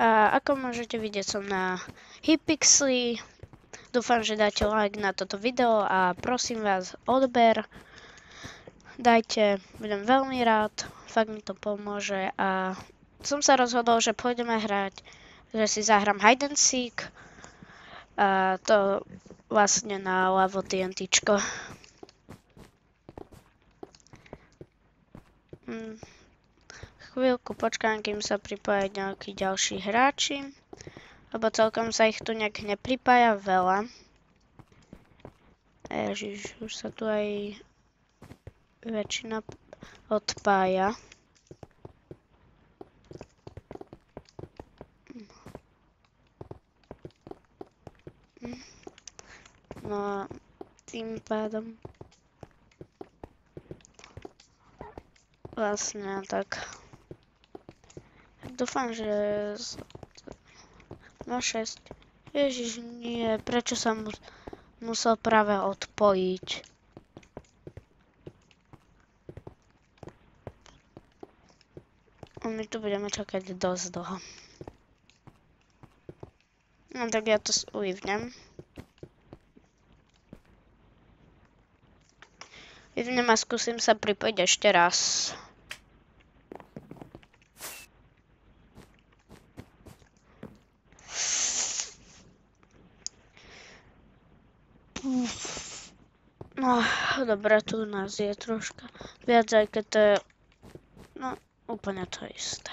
A ako môžete vidieť, som na Hypixel. Dúfam, že dáte like na toto video a prosím vás odber. Dajte, budem veľmi rád, fakt mi to pomôže a som sa rozhodol, že pôjdeme hrať, že si zahrám hide and seek a to vlastne na ľavo TNTčko. Chvíľku počkám, kým sa pripája nejakí ďalší hráči. Lebo celkom sa ich tu nejak nepripája veľa. Ježiš, už sa tu aj väčšina odpája. No, tým pádom vlastne tak dúfam, že no 6. Ježiš, nie, prečo sa musel práve odpojiť? My tu budeme čakať dosť dlho. No tak ja to vyvnem. Vyvnem a skúsim sa pripojiť ešte raz. No, dobre, tu nás je troška viac, aj keď to je, no, úplne to isté.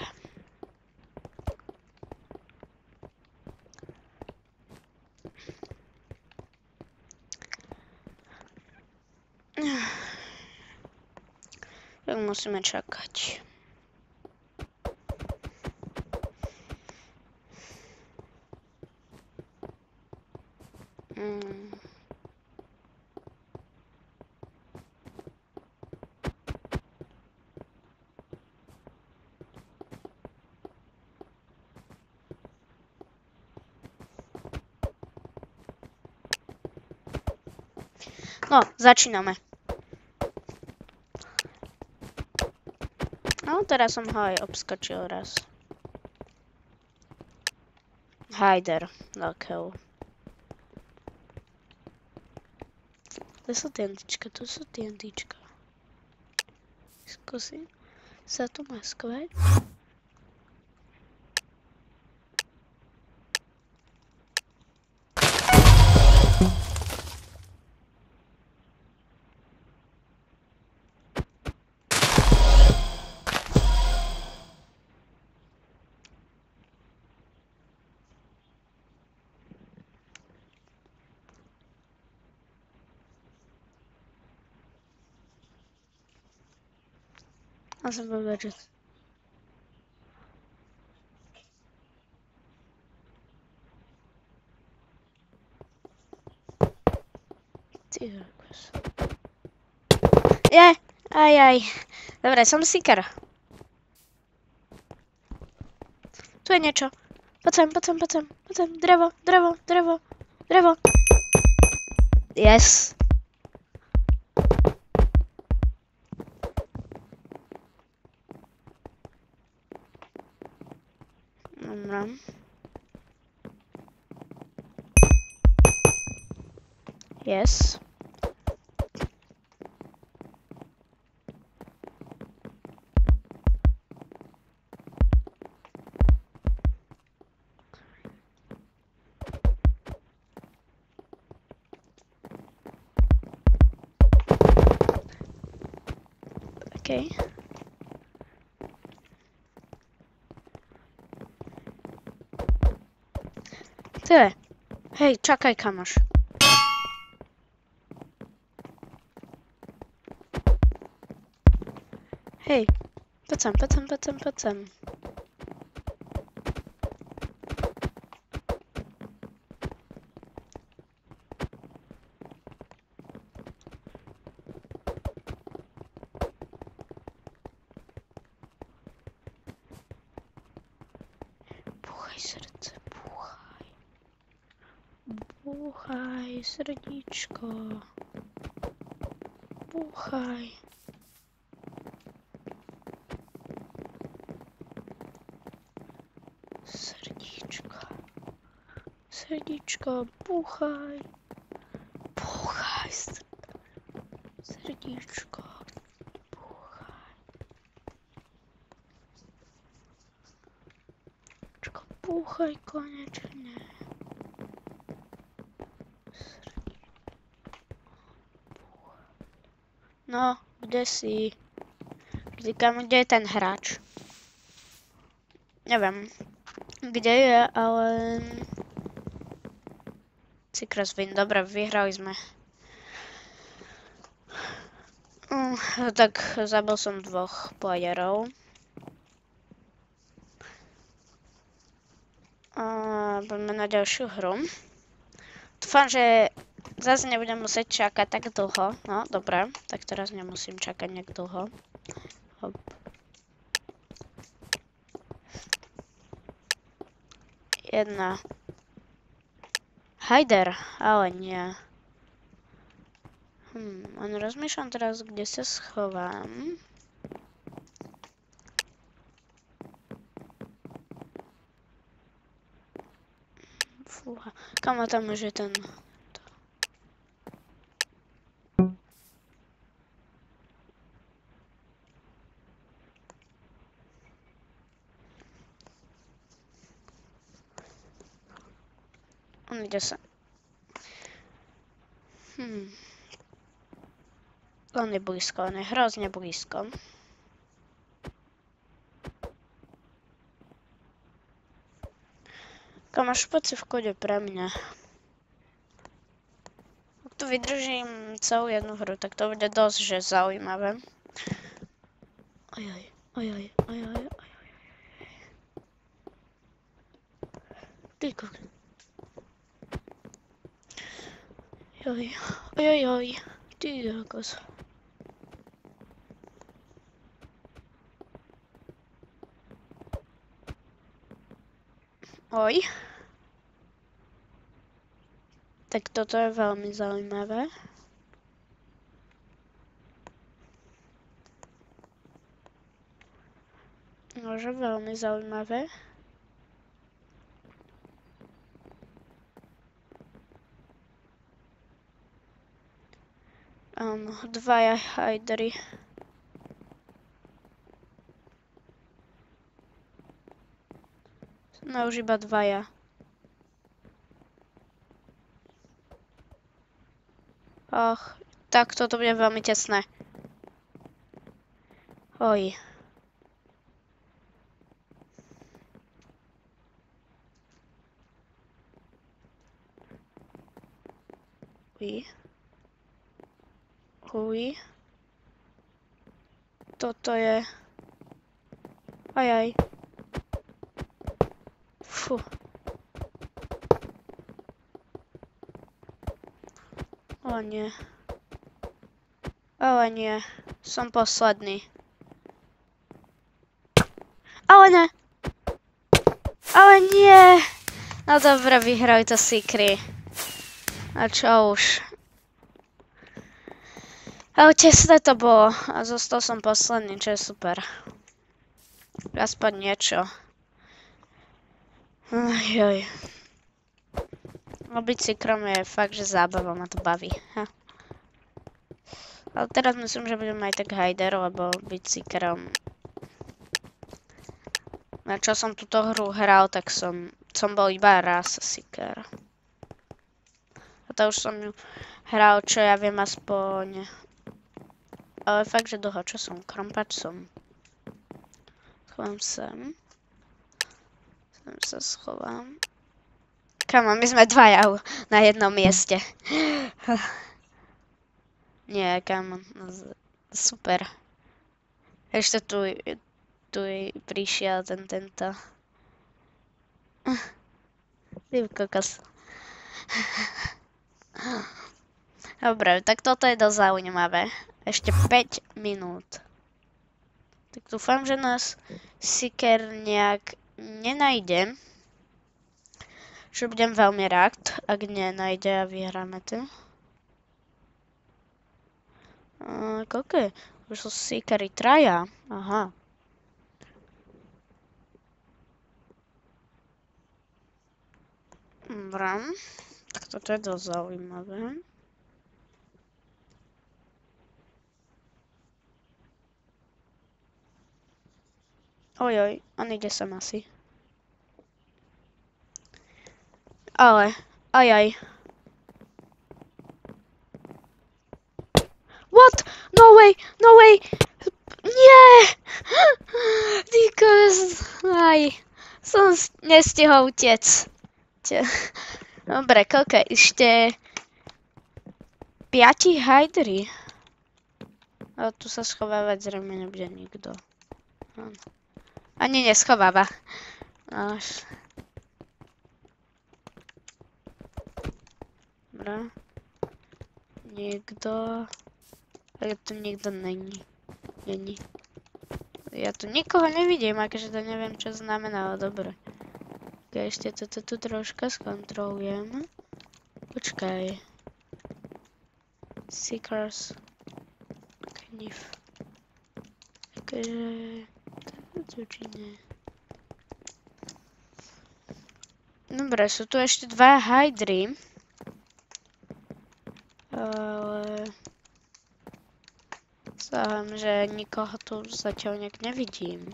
Tak musíme čakať. No, začíname. No, teraz som ho aj obskočil raz. Hider, lakev. To sú TNTčka, tu sú TNTčka. Skúsim sa tu maskovať. A som povedal, že... Ty kokos. Aj. Dobre, som seeker. Tu je niečo. Poď sem. Drevo. Yes. Dobra. Yes. Okay. Ty, hej, čakaj, kamoš. Hej, poď sem. Srdce, búchaj, srdíčko, búchaj. Srdíčko. Srdíčko, búchaj. Búchaj, srdíčko. Búchaj. Srdíčko, búchaj konečne. No, kde si? Kde je ten hráč? Neviem, kde je, ale... Cikrosvin, dobre, vyhrali sme. Tak zabil som 2 playerov. Poďme na ďalšiu hru. Dúfam, že zase nebudem musieť čakať tak dlho. No, dobre, tak teraz nemusím čakať nejak dlho. Hop. Jedna. Hajder, ale nie. Len rozmýšľam teraz, kde sa schovám. Fúha. Kamo tam už je ten... On ide sa. On je blízko, on je hrozne blízko. Kamoš, poď si v kode pre mňa. Ak tu vydržím celú jednu hru, tak to bude dosť, že zaujímavé. Ojoj. Ty kokos. Ojoj. Ty kokos. Oj. Tak toto je veľmi zaujímavé. Môže veľmi zaujímavé. Áno, 2 hajdery. No už iba 2. Tak toto bude veľmi tesné. Oj. Huj. Toto je... Ajaj. Fú. O nie. Ale nie. Som posledný. Ale nie. Ale nie. No dobre, vyhrali to Sikry. A čo už? Ale tesné to bolo. A zostal som posledný, čo je super. Aspoň niečo. Ojoj. Byť Sikrom je fakt, že zábava, ma to baví. Ale teraz myslím, že budem aj tak hajder, lebo byť Sikrom... Na čo som túto hru hral, tak som bol iba raz Siker. A to už som ju hral, čo ja viem, aspoň... Ale fakt, že dlho, čo som? Krompač som. Schovám sem. Sem sa schovám. Kamo, my sme 2 na jednom mieste. Nie, kamo, super. Ešte tu prišiel tento. Ty kokos. Dobre, tak toto je dosť zaujímavé. Ešte 5 minút. Tak dúfam, že nás Siker nejak nenajde. Že budem veľmi rád, ak nenajde a vyhráme to. Koľko je? Už sú Sikery 3. Aha. Dobra. Tak toto je dosť zaujímavé. Ojoj, on ide sem asi. Ale, ajaj. What? No way, no way. Nie! Because, aj. Som nestihol utiec. Dobre, koľko? Ešte 5 hajdri. Ale tu sa schovávať zrejme nebude nikto. Ani neschováva. Až. Dobre. Nikto. Ale tu nikto není. Ja tu nikoho nevidím, akože to neviem, čo znamená, ale dobre. Ešte toto tu troška skontrolujem. Počkaj. Seekers. Kniv. Takže... To či nie. Dobre, sú tu ešte 2 hajdry. Ale... Záham, že nikoho tu zatiaľ nejak nevidím.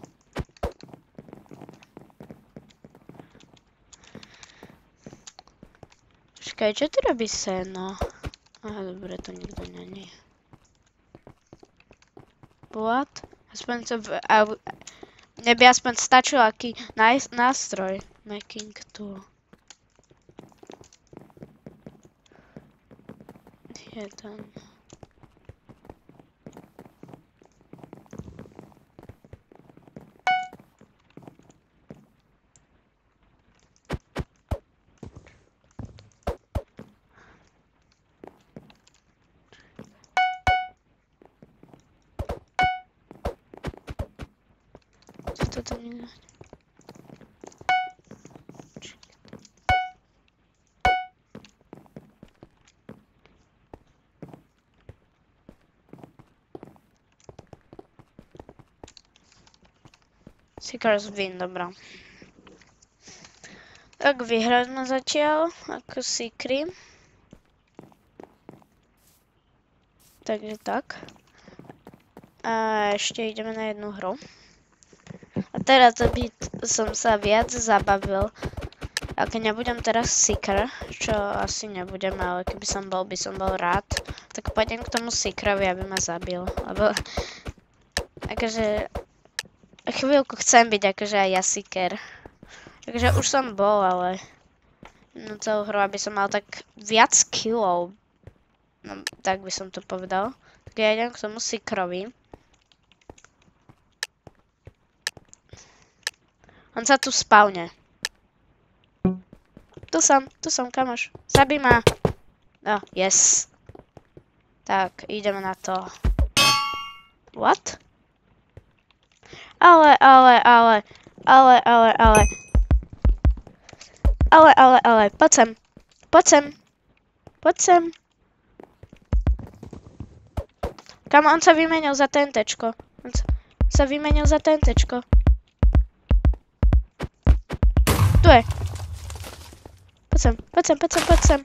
Počkaj, čo tu robí seno? Aha, dobre, to nikto není. What? Aspoň to... Mne by aspoň stačil aký nástroj. Making tool. Jeden. Toto nie. Seekers win, dobra. Tak vyhrali sme zatiaľ, ako Seekry. Takže tak. A ešte ideme na jednu hru. A teraz by som sa viac zabavil. Ak nebudem teraz Seeker, čo asi nebudem, ale keby som bol, by som bol rád, tak pôjdem k tomu Seekerovi, aby ma zabil. Lebo akože chvíľku chcem byť akože aj ja Seeker. Takže už som bol, ale no celú hru, aby som mal tak viac killov. No, tak by som to povedal. Tak ja idem k tomu Seekerovi. On sa tu spawne. Tu som, kamoš. Zabij ma. No, yes. Tak, ideme na to. What? Ale. Poď sem. Kam on sa vymenil za tentečko. Tu je. Poď sem.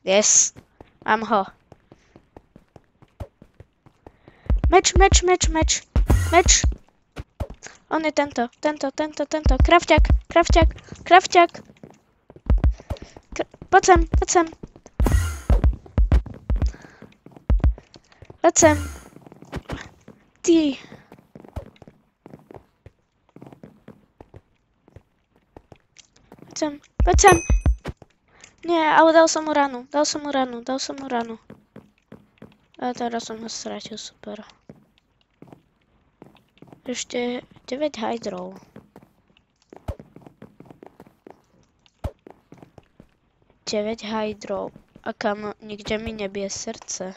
Yes. Mám ho. Meč. On je tento. Krafťak. Poď sem. Ty. Poď sem. Nie, ale dal som mu ranu. A teraz som ho stratil, super. Ešte 9 hajdrov. A kam nikde mi nebije srdce.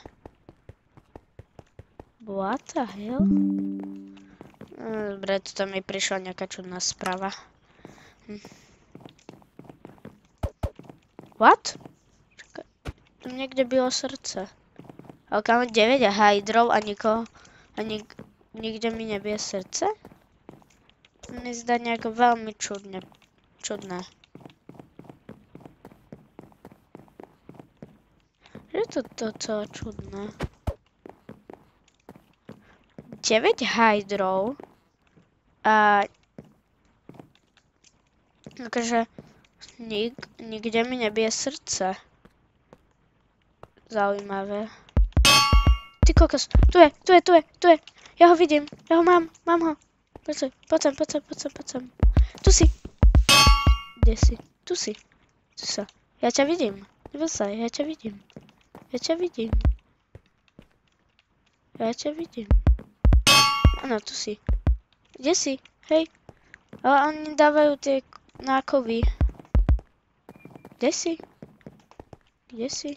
What the hell? Dobre, tu mi prišla nejaká čudná správa. What? Čakaj, tu niekde bylo srdce. Ale kam 9 hajdrov a nikoho, nikde mi nebije srdce? To mi zdá nejako veľmi čudné. to docela čudné. 9 hydrov a akože nikde mi nebije srdce. Zaujímavé. Ty kokos, tu je. Ja ho vidím, ja ho mám ho. Poď sem. Tu si. Kde si? Tu si. Tu sa. Ja ťa vidím. Neboj sa, ja ťa vidím. Áno, tu si. Kde si? Hej. Ale oni dávajú tie nákovy. Kde si?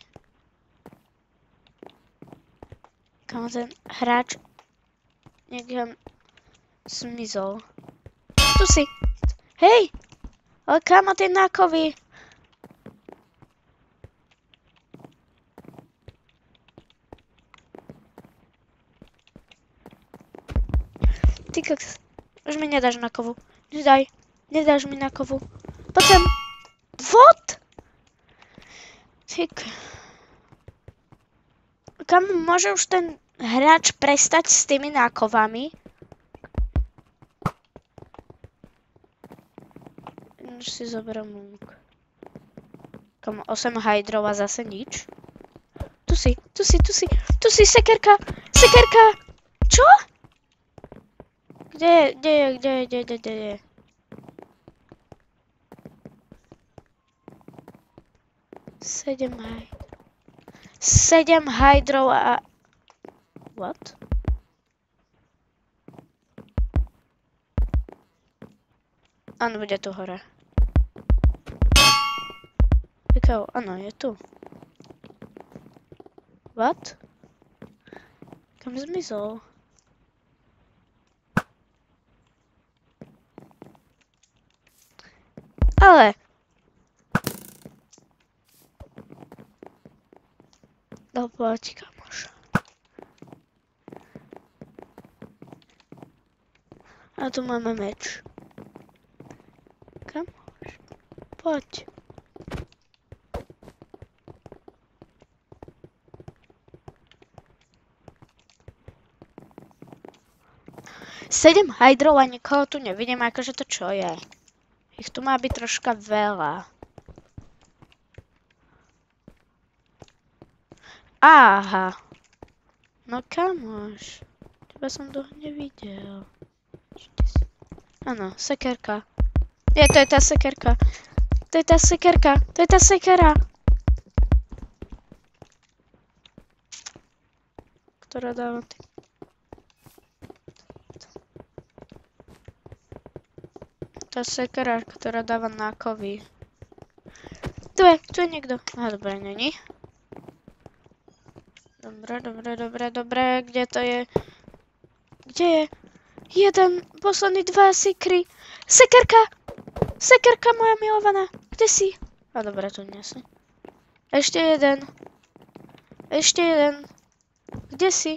Kam ten hráč niekam zmizol. Tu si. Hej! Ale kam má tie nákovy? Ty koks, už mi nedáš na kovu. Nedáš mi na kovu. Poď sem. What? Tyk. Kam môže už ten hráč prestať s tými nákovami? Už si zoberám lúk. Kam 8 hydrov a zase nič? Tu si, sekerka! Čo? Kde je? 7 hydrov a... What? Áno, bude tu hore. Áno, je tu. What? Kam zmizol? Ale... No poď, kamoš. A tu máme meč. Kamoš, poď. Sedem hydrov a nikoho tu nevidím, akože to čo je. Ich tu má byť troška veľa. Aha. No kamoš. Teba som dlho nevidel. Áno, sekerka. Je, to je tá sekerka. To je tá sekera. Ktorá dáva ty. Tá sekera, ktorá dáva nákovy. Tu je niekto. Aha, dobre, není. Dobre, kde to je? Kde je? Jeden, posledný, 2 sikry. Sekerka moja milovaná. Kde si? A dobre, tu nie si. Ešte jeden. Kde si?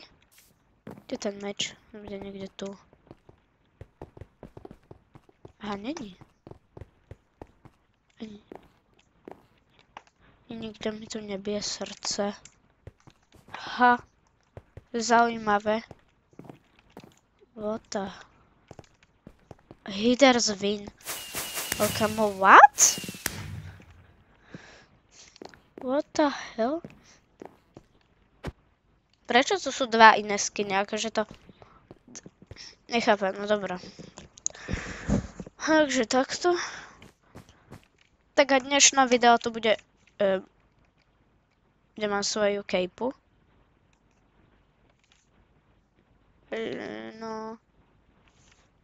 Kde ten meč? Bude niekde tu. Aha, není. Nikde mi tu nebije srdce. Ha. Zaujímavé. What the... Hitters win. Okay, what? What the hell? Prečo tu sú 2 iné skiny? Akože to... Nechápem, no dobré. Takže takto. Tak a dnešné video to bude... kde mám svoju kejpu. No...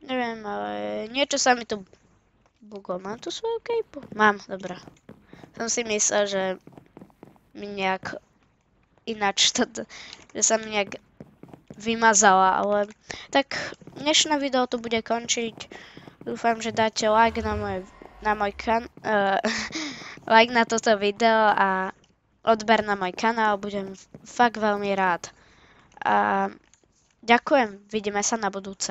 Neviem, ale niečo sa mi tu buglo. Mám tu svoju kejpu? Mám, dobré. Som si myslel, že mi nejak ináč to... že sa mi nejak vymazala, ale... Tak dnešné video tu bude končiť. Dúfam, že dáte like na môj like na toto video a odber na môj kanál. Budem fakt veľmi rád. A ďakujem, vidíme sa na budúce.